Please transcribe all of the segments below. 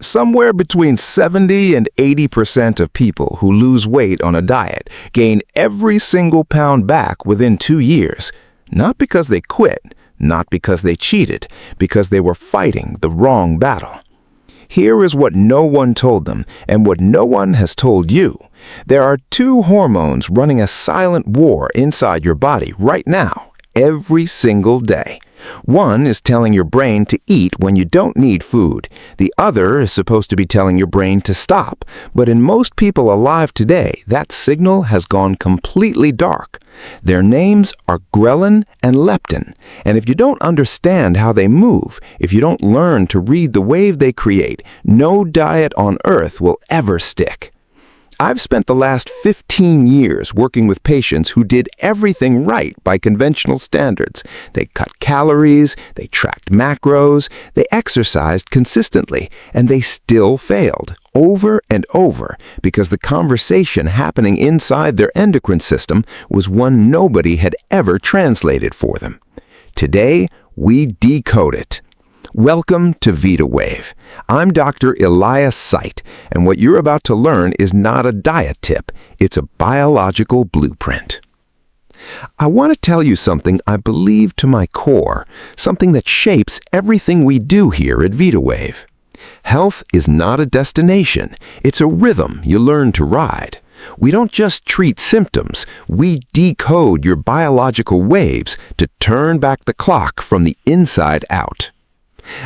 Somewhere between 70 and 80% of people who lose weight on a diet gain every single pound back within 2 years. Not because they quit, not because they cheated, because they were fighting the wrong battle. Here is what no one told them and what no one has told you. There are two hormones running a silent war inside your body right now, every single day. One is telling your brain to eat when you don't need food. The other is supposed to be telling your brain to stop. But in most people alive today, that signal has gone completely dark. Their names are Ghrelin and Leptin. And if you don't understand how they move, if you don't learn to read the wave they create, no diet on earth will ever stick. I've spent the last 15 years working with patients who did everything right by conventional standards. They cut calories, they tracked macros, they exercised consistently, and they still failed over and over because the conversation happening inside their endocrine system was one nobody had ever translated for them. Today, we decode it. Welcome to VitaWave. I'm Dr. Elias, and what you're about to learn is not a diet tip, it's a biological blueprint. I want to tell you something I believe to my core, something that shapes everything we do here at VitaWave. Health is not a destination, it's a rhythm you learn to ride. We don't just treat symptoms, we decode your biological waves to turn back the clock from the inside out.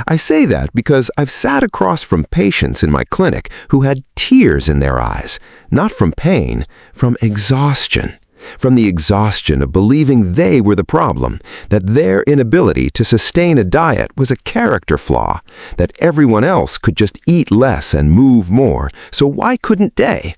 I say that because I've sat across from patients in my clinic who had tears in their eyes, not from pain, from exhaustion. From the exhaustion of believing they were the problem, that their inability to sustain a diet was a character flaw, that everyone else could just eat less and move more, so why couldn't they?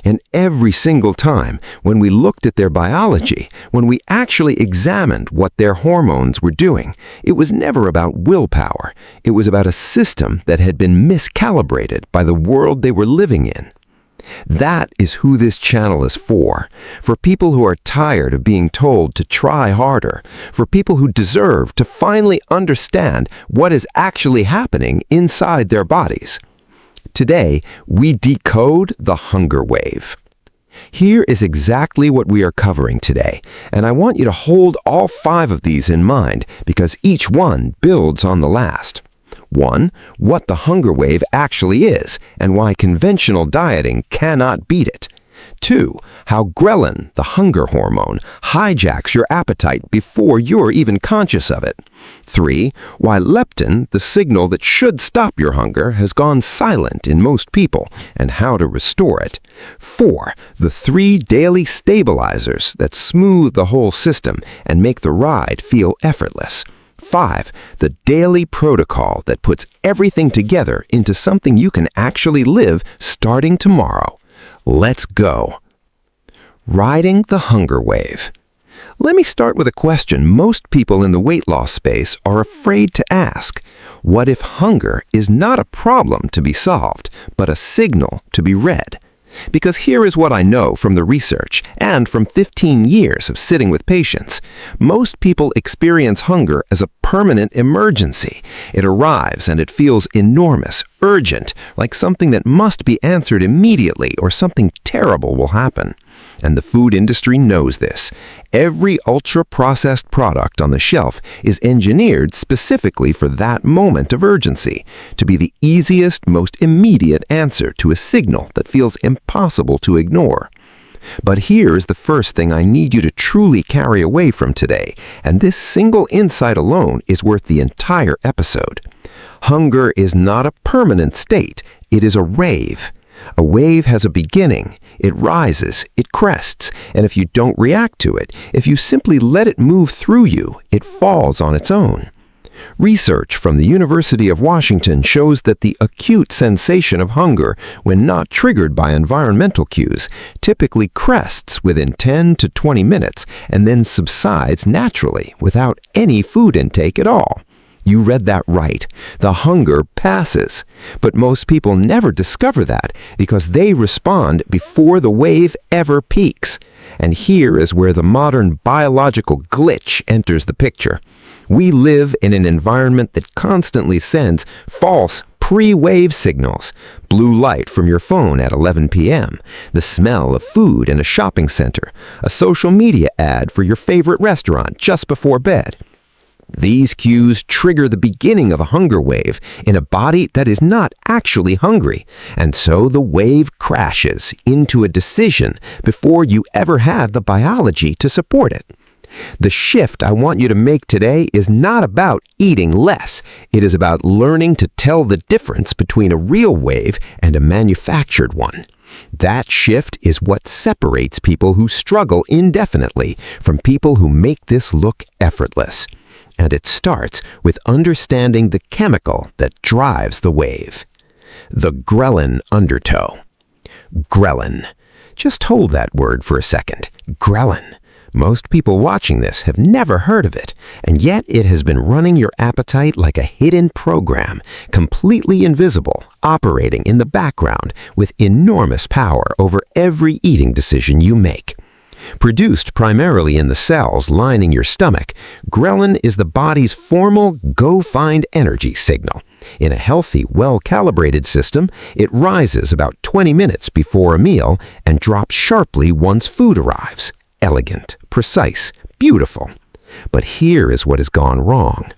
And every single time, when we looked at their biology, when we actually examined what their hormones were doing, it was never about willpower. It was about a system that had been miscalibrated by the world they were living in. That is who this channel is for people who are tired of being told to try harder, for people who deserve to finally understand what is actually happening inside their bodies. Today, we decode the hunger wave. Here is exactly what we are covering today, and I want you to hold all 5 of these in mind because each one builds on the last. 1. What the hunger wave actually is and why conventional dieting cannot beat it. 2. How ghrelin, the hunger hormone, hijacks your appetite before you're even conscious of it. 3. Why leptin, the signal that should stop your hunger, has gone silent in most people, and how to restore it. 4. The 3 daily stabilizers that smooth the whole system and make the ride feel effortless. 5. The daily protocol that puts everything together into something you can actually live starting tomorrow. Let's go. Riding the hunger wave. Let me start with a question most people in the weight loss space are afraid to ask. What if hunger is not a problem to be solved, but a signal to be read? Because here is what I know from the research and from 15 years of sitting with patients. Most people experience hunger as a permanent emergency. It arrives and it feels enormous, urgent, like something that must be answered immediately or something terrible will happen. And the food industry knows this. Every ultra-processed product on the shelf is engineered specifically for that moment of urgency, to be the easiest, most immediate answer to a signal that feels impossible to ignore. But here is the first thing I need you to truly carry away from today, and this single insight alone is worth the entire episode. Hunger is not a permanent state, it is a rave. A wave has a beginning, it rises, it crests, and if you don't react to it, if you simply let it move through you, it falls on its own. Research from the University of Washington shows that the acute sensation of hunger, when not triggered by environmental cues, typically crests within 10 to 20 minutes and then subsides naturally without any food intake at all. You read that right. The hunger passes. But most people never discover that because they respond before the wave ever peaks. And here is where the modern biological glitch enters the picture. We live in an environment that constantly sends false pre-wave signals, blue light from your phone at 11 p.m., the smell of food in a shopping center, a social media ad for your favorite restaurant just before bed. These cues trigger the beginning of a hunger wave in a body that is not actually hungry, and so the wave crashes into a decision before you ever have the biology to support it. The shift I want you to make today is not about eating less. It is about learning to tell the difference between a real wave and a manufactured one. That shift is what separates people who struggle indefinitely from people who make this look effortless. And it starts with understanding the chemical that drives the wave. The ghrelin undertow. Ghrelin. Just hold that word for a second. Ghrelin. Most people watching this have never heard of it, and yet it has been running your appetite like a hidden program, completely invisible, operating in the background with enormous power over every eating decision you make. Produced primarily in the cells lining your stomach, ghrelin is the body's formal go-find energy signal. In a healthy, well-calibrated system, it rises about 20 minutes before a meal and drops sharply once food arrives. Elegant, precise, beautiful. But here is what has gone wrong.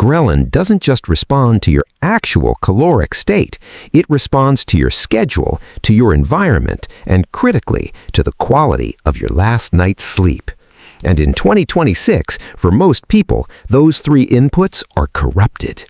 Ghrelin doesn't just respond to your actual caloric state. It responds to your schedule, to your environment, and critically, to the quality of your last night's sleep. And in 2026, for most people, those three inputs are corrupted.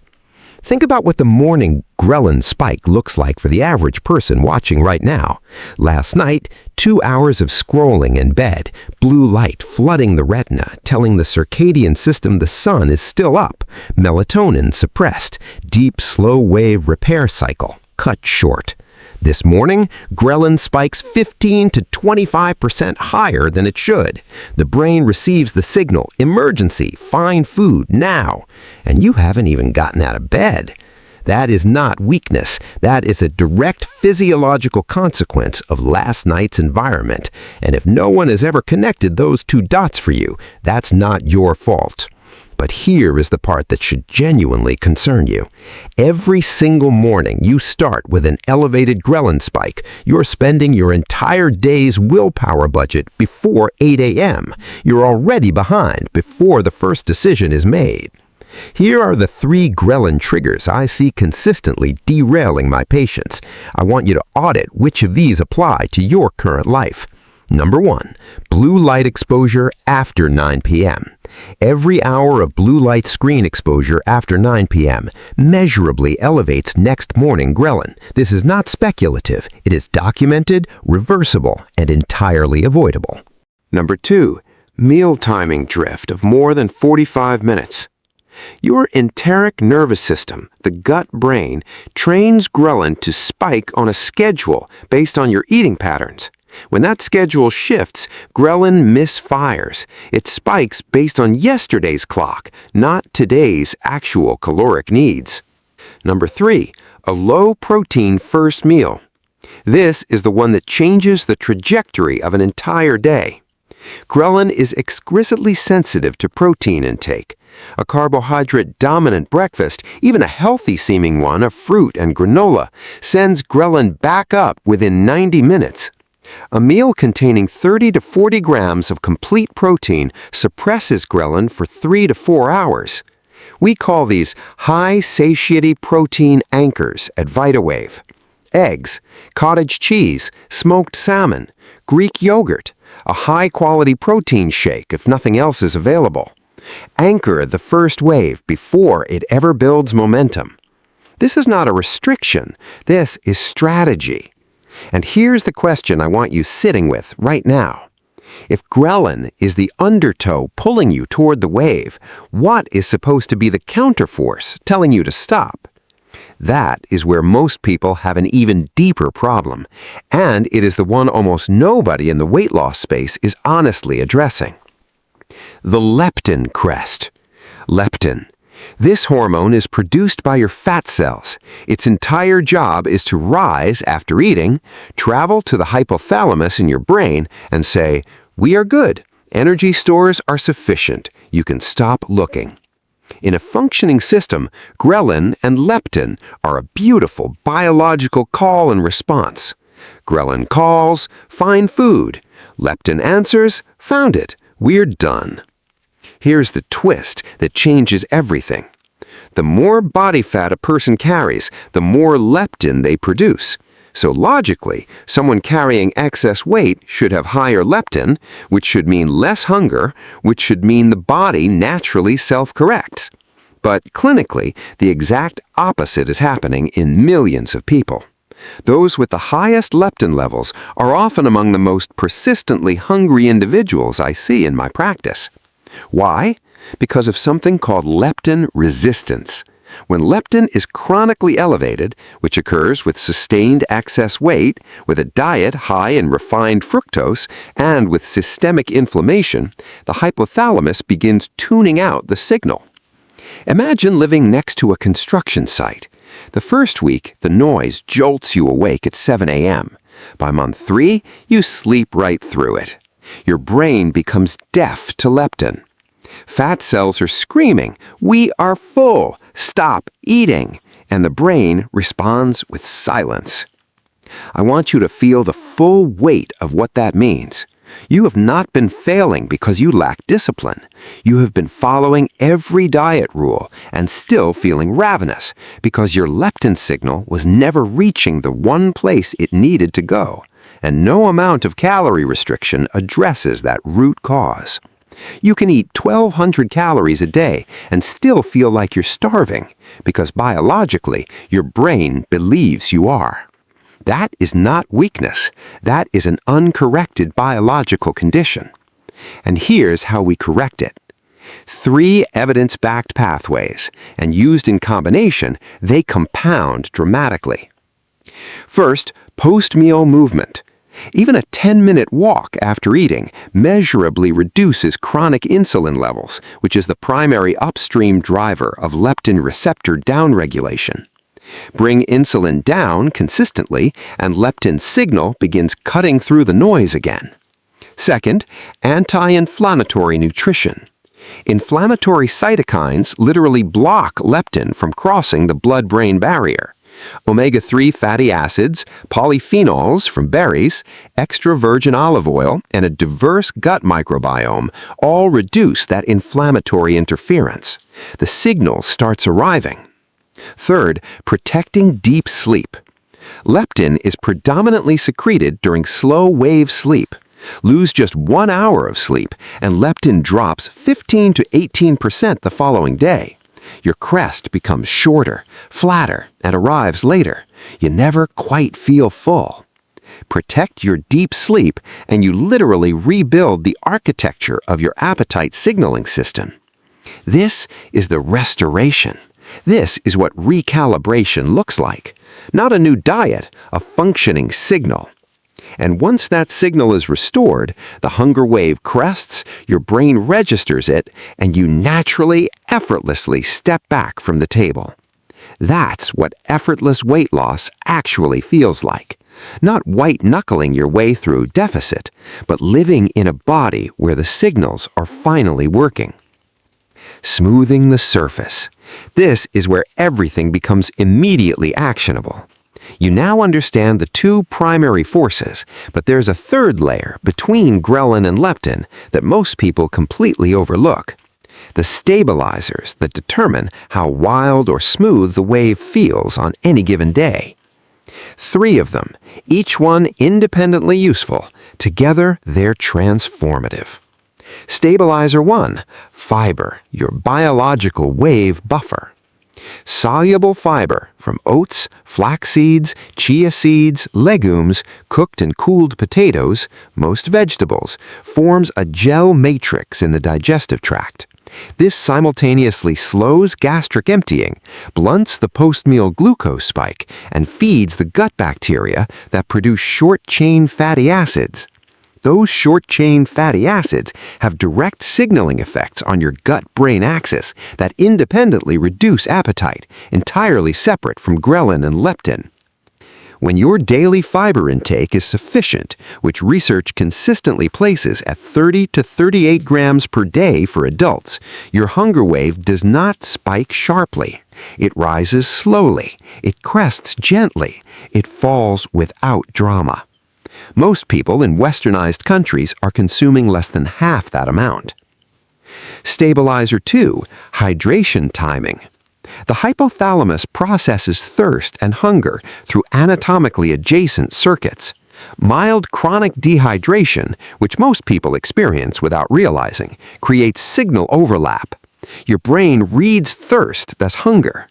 Think about what the morning ghrelin spike looks like for the average person watching right now. Last night, 2 hours of scrolling in bed, blue light flooding the retina, telling the circadian system the sun is still up, melatonin suppressed, deep slow wave repair cycle cut short. This morning, ghrelin spikes 15 to 25% higher than it should. The brain receives the signal, emergency, find food now, and you haven't even gotten out of bed. That is not weakness. That is a direct physiological consequence of last night's environment. And if no one has ever connected those two dots for you, that's not your fault. But here is the part that should genuinely concern you. Every single morning you start with an elevated ghrelin spike. You're spending your entire day's willpower budget before 8 a.m. You're already behind before the first decision is made. Here are the 3 ghrelin triggers I see consistently derailing my patients. I want you to audit which of these apply to your current life. Number 1, blue light exposure after 9 p.m. Every hour of blue light screen exposure after 9 p.m. measurably elevates next morning ghrelin. This is not speculative. It is documented, reversible, and entirely avoidable. Number 2, meal timing drift of more than 45 minutes. Your enteric nervous system, the gut brain, trains ghrelin to spike on a schedule based on your eating patterns. When that schedule shifts, ghrelin misfires. It spikes based on yesterday's clock, not today's actual caloric needs. Number 3, a low-protein first meal. This is the one that changes the trajectory of an entire day. Ghrelin is exquisitely sensitive to protein intake. A carbohydrate-dominant breakfast, even a healthy-seeming one of fruit and granola, sends ghrelin back up within 90 minutes. A meal containing 30 to 40 grams of complete protein suppresses ghrelin for 3 to 4 hours. We call these high-satiety protein anchors at VitaWave. Eggs, cottage cheese, smoked salmon, Greek yogurt, a high-quality protein shake if nothing else is available. Anchor the first wave before it ever builds momentum. This is not a restriction. This is strategy. And here's the question I want you sitting with right now. If ghrelin is the undertow pulling you toward the wave, what is supposed to be the counterforce telling you to stop? That is where most people have an even deeper problem, and it is the one almost nobody in the weight loss space is honestly addressing. The leptin crest. Leptin. This hormone is produced by your fat cells. Its entire job is to rise after eating, travel to the hypothalamus in your brain, and say, "We are good. Energy stores are sufficient. You can stop looking." In a functioning system, ghrelin and leptin are a beautiful biological call and response. Ghrelin calls, find food. Leptin answers, found it, we're done. Here's the twist that changes everything. The more body fat a person carries, the more leptin they produce. So logically, someone carrying excess weight should have higher leptin, which should mean less hunger, which should mean the body naturally self-corrects. But clinically, the exact opposite is happening in millions of people. Those with the highest leptin levels are often among the most persistently hungry individuals I see in my practice. Why? Because of something called leptin resistance. When leptin is chronically elevated, which occurs with sustained excess weight, with a diet high in refined fructose, and with systemic inflammation, the hypothalamus begins tuning out the signal. Imagine living next to a construction site. The first week, the noise jolts you awake at 7 a.m. By month 3, you sleep right through it. Your brain becomes deaf to leptin. Fat cells are screaming, "We are full! Stop eating!" And the brain responds with silence. I want you to feel the full weight of what that means. You have not been failing because you lack discipline. You have been following every diet rule and still feeling ravenous because your leptin signal was never reaching the one place it needed to go, and no amount of calorie restriction addresses that root cause. You can eat 1,200 calories a day and still feel like you're starving because biologically your brain believes you are. That is not weakness. That is an uncorrected biological condition. And here's how we correct it. 3 evidence-backed pathways, and used in combination, they compound dramatically. First, post-meal movement. Even a 10-minute walk after eating measurably reduces chronic insulin levels, which is the primary upstream driver of leptin receptor downregulation. Bring insulin down consistently, and leptin signal begins cutting through the noise again. Second, anti-inflammatory nutrition. Inflammatory cytokines literally block leptin from crossing the blood-brain barrier. Omega-3 fatty acids, polyphenols from berries, extra virgin olive oil, and a diverse gut microbiome all reduce that inflammatory interference. The signal starts arriving. Third, protecting deep sleep. Leptin is predominantly secreted during slow-wave sleep. Lose just 1 hour of sleep, and leptin drops 15 to 18% the following day. Your crest becomes shorter, flatter, and arrives later. You never quite feel full. Protect your deep sleep, and you literally rebuild the architecture of your appetite signaling system. This is the restoration. This is what recalibration looks like. Not a new diet, a functioning signal. And once that signal is restored, the hunger wave crests, your brain registers it, and you naturally, effortlessly step back from the table. That's what effortless weight loss actually feels like. Not white-knuckling your way through deficit, but living in a body where the signals are finally working. Smoothing the surface. This is where everything becomes immediately actionable. You now understand the 2 primary forces, but there's a third layer between ghrelin and leptin that most people completely overlook. The stabilizers that determine how wild or smooth the wave feels on any given day. 3 of them, each one independently useful. Together, they're transformative. Stabilizer 1, fiber, your biological wave buffer. Soluble fiber from oats, flax seeds, chia seeds, legumes, cooked and cooled potatoes, most vegetables, forms a gel matrix in the digestive tract. This simultaneously slows gastric emptying, blunts the post-meal glucose spike, and feeds the gut bacteria that produce short-chain fatty acids. Those short-chain fatty acids have direct signaling effects on your gut-brain axis that independently reduce appetite, entirely separate from ghrelin and leptin. When your daily fiber intake is sufficient, which research consistently places at 30 to 38 grams per day for adults, your hunger wave does not spike sharply. It rises slowly. It crests gently. It falls without drama. Most people in westernized countries are consuming less than half that amount. Stabilizer 2, hydration timing. The hypothalamus processes thirst and hunger through anatomically adjacent circuits. Mild chronic dehydration, which most people experience without realizing, creates signal overlap. Your brain reads thirst, thus hunger.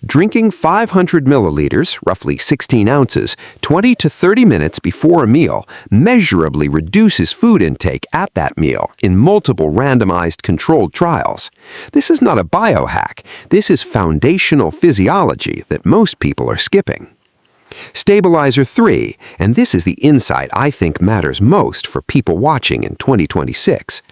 Drinking 500 milliliters, roughly 16 ounces, 20 to 30 minutes before a meal measurably reduces food intake at that meal in multiple randomized controlled trials. This is not a biohack. This is foundational physiology that most people are skipping. Stabilizer 3, and this is the insight I think matters most for people watching in 2026.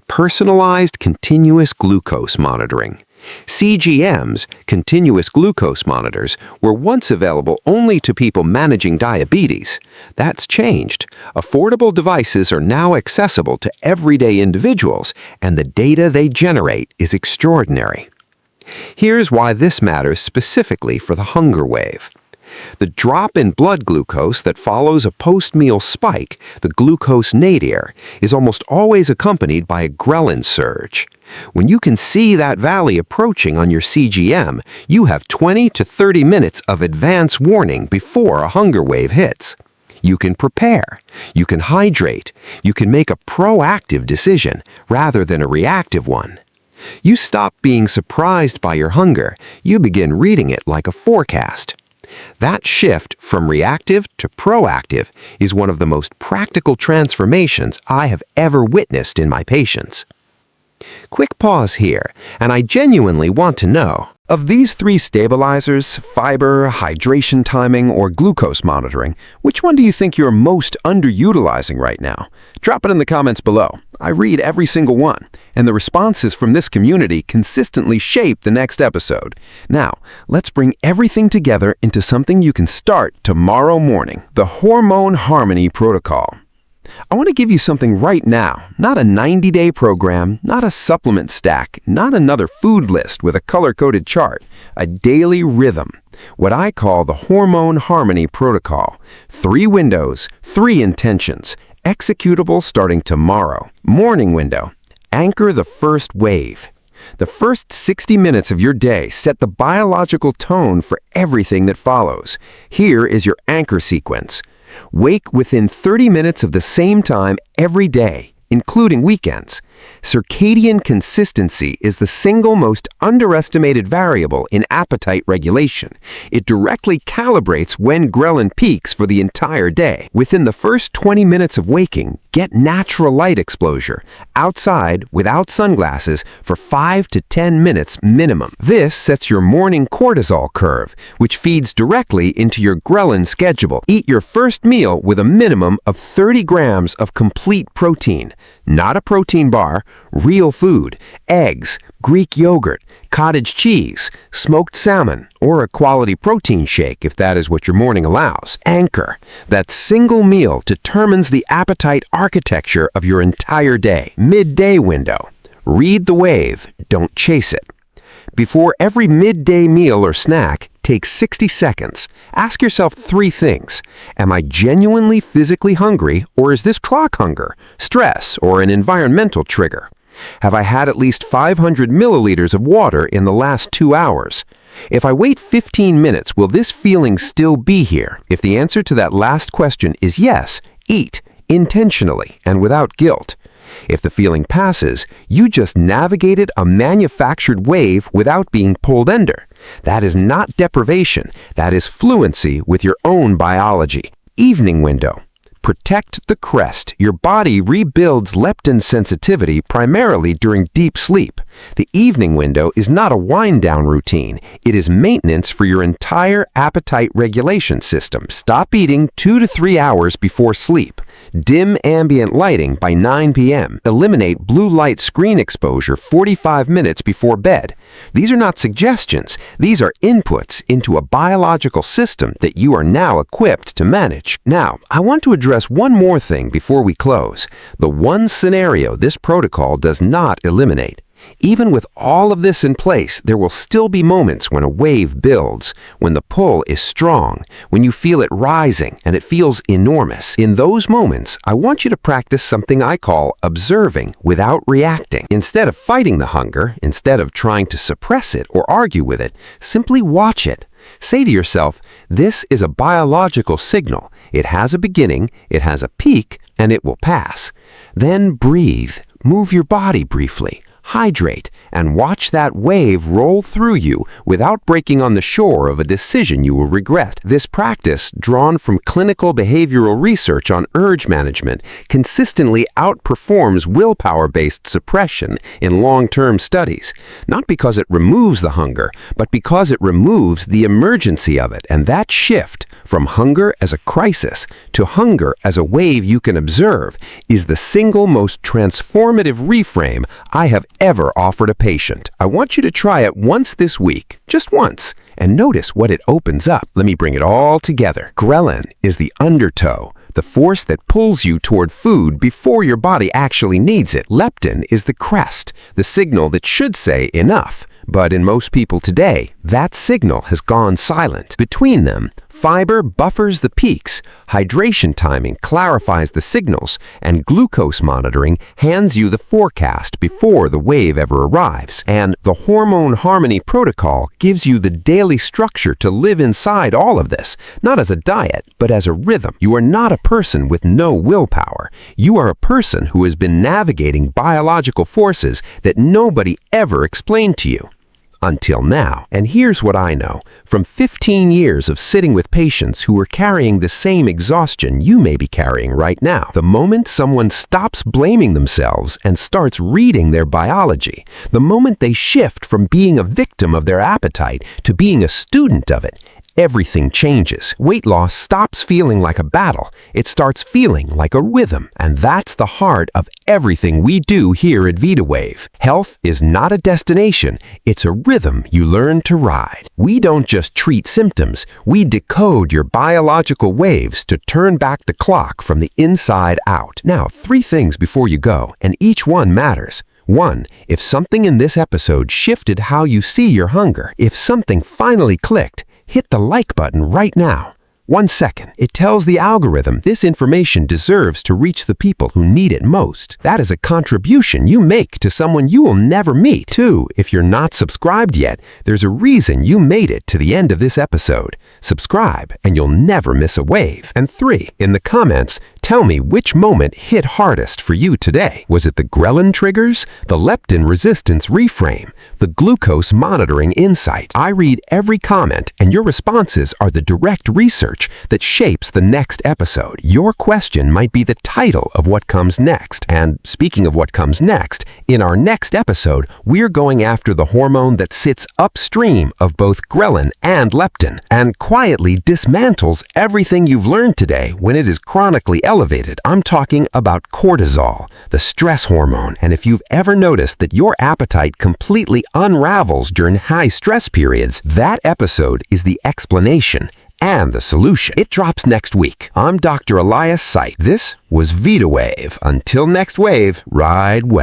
Personalized continuous glucose monitoring. CGMs, continuous glucose monitors, were once available only to people managing diabetes. That's changed. Affordable devices are now accessible to everyday individuals, and the data they generate is extraordinary. Here's why this matters specifically for the hunger wave. The drop in blood glucose that follows a post-meal spike, the glucose nadir, is almost always accompanied by a ghrelin surge. When you can see that valley approaching on your CGM, you have 20 to 30 minutes of advance warning before a hunger wave hits. You can prepare. You can hydrate. You can make a proactive decision rather than a reactive one. You stop being surprised by your hunger. You begin reading it like a forecast. That shift from reactive to proactive is one of the most practical transformations I have ever witnessed in my patients. Quick pause here, and I genuinely want to know, Of these three stabilizers, fiber, hydration timing, or glucose monitoring, which one do you think you're most underutilizing right now? Drop it in the comments below. I read every single one, and the responses from this community consistently shape the next episode. Now, let's bring everything together into something you can start tomorrow morning, the Hormone Harmony Protocol. I want to give you something right now, not a 90-day program, not a supplement stack, not another food list with a color-coded chart, a daily rhythm, what I call the Hormone Harmony Protocol. 3 windows, 3 intentions, executable starting tomorrow. Morning window, anchor the first wave. The first 60 minutes of your day set the biological tone for everything that follows. Here is your anchor sequence. Wake within 30 minutes of the same time every day, including weekends. Circadian consistency is the single most underestimated variable in appetite regulation. It directly calibrates when ghrelin peaks for the entire day. Within the first 20 minutes of waking, get natural light exposure, outside without sunglasses for 5 to 10 minutes minimum. This sets your morning cortisol curve, which feeds directly into your ghrelin schedule. Eat your first meal with a minimum of 30 grams of complete protein, not a protein bar, real food, eggs, Greek yogurt, cottage cheese, smoked salmon, or a quality protein shake if that is what your morning allows. Anchor. That single meal determines the appetite architecture of your entire day. Midday window. Read the wave, don't chase it. Before every midday meal or snack, take 60 seconds. Ask yourself 3 things. Am I genuinely physically hungry, or is this clock hunger, stress, or an environmental trigger? Have I had at least 500 milliliters of water in the last 2 hours? If I wait 15 minutes, will this feeling still be here? If the answer to that last question is yes, eat, intentionally and without guilt. If the feeling passes, you just navigated a manufactured wave without being pulled under. That is not deprivation. That is fluency with your own biology. Evening window. Protect the crest. Your body rebuilds leptin sensitivity primarily during deep sleep. The evening window is not a wind-down routine. It is maintenance for your entire appetite regulation system. Stop eating 2 to 3 hours before sleep. Dim ambient lighting by 9 p.m. Eliminate blue light screen exposure 45 minutes before bed. These are not suggestions. These are inputs into a biological system that you are now equipped to manage. Now, I want to address one more thing before we close. The one scenario this protocol does not eliminate. Even with all of this in place, there will still be moments when a wave builds, when the pull is strong, when you feel it rising and it feels enormous. In those moments, I want you to practice something I call observing without reacting. Instead of fighting the hunger, instead of trying to suppress it or argue with it, simply watch it. Say to yourself, this is a biological signal. It has a beginning, it has a peak, and it will pass. Then breathe, move your body briefly. Hydrate, and watch that wave roll through you without breaking on the shore of a decision you will regret. This practice, drawn from clinical behavioral research on urge management, consistently outperforms willpower-based suppression in long-term studies, not because it removes the hunger, but because it removes the emergency of it. And that shift from hunger as a crisis to hunger as a wave you can observe is the single most transformative reframe I have ever offered a patient. I want you to try it once this week, just once, and notice what it opens up. Let me bring it all together. Ghrelin is the undertow, the force that pulls you toward food before your body actually needs it. Leptin is the crest, the signal that should say enough. But in most people today, that signal has gone silent. Between them, fiber buffers the peaks, hydration timing clarifies the signals, and glucose monitoring hands you the forecast before the wave ever arrives. And the hormone harmony protocol gives you the daily structure to live inside all of this, not as a diet, but as a rhythm. You are not a person with no willpower. You are a person who has been navigating biological forces that nobody ever explained to you. Until now. And here's what I know. From 15 years of sitting with patients who are carrying the same exhaustion you may be carrying right now. The moment someone stops blaming themselves and starts reading their biology, the moment they shift from being a victim of their appetite to being a student of it, everything changes. Weight loss stops feeling like a battle. It starts feeling like a rhythm. And that's the heart of everything we do here at VitaWave. Health is not a destination. It's a rhythm you learn to ride. We don't just treat symptoms. We decode your biological waves to turn back the clock from the inside out. Now, 3 things before you go, and each one matters. 1. If something in this episode shifted how you see your hunger, if something finally clicked, hit the like button right now. 1 second. It tells the algorithm this information deserves to reach the people who need it most. That is a contribution you make to someone you will never meet. 2. If you're not subscribed yet, there's a reason you made it to the end of this episode. Subscribe and you'll never miss a wave. And 3. In the comments, tell me which moment hit hardest for you today. Was it the ghrelin triggers, the leptin resistance reframe, the glucose monitoring insights? I read every comment, and your responses are the direct research that shapes the next episode. Your question might be the title of what comes next. And speaking of what comes next, in our next episode, we're going after the hormone that sits upstream of both ghrelin and leptin and quietly dismantles everything you've learned today when it is chronically elevated. I'm talking about cortisol, the stress hormone. And if you've ever noticed that your appetite completely unravels during high stress periods, that episode is the explanation and the solution. It drops next week. I'm Dr. Elias. This was VitaWave. Until next wave, ride well.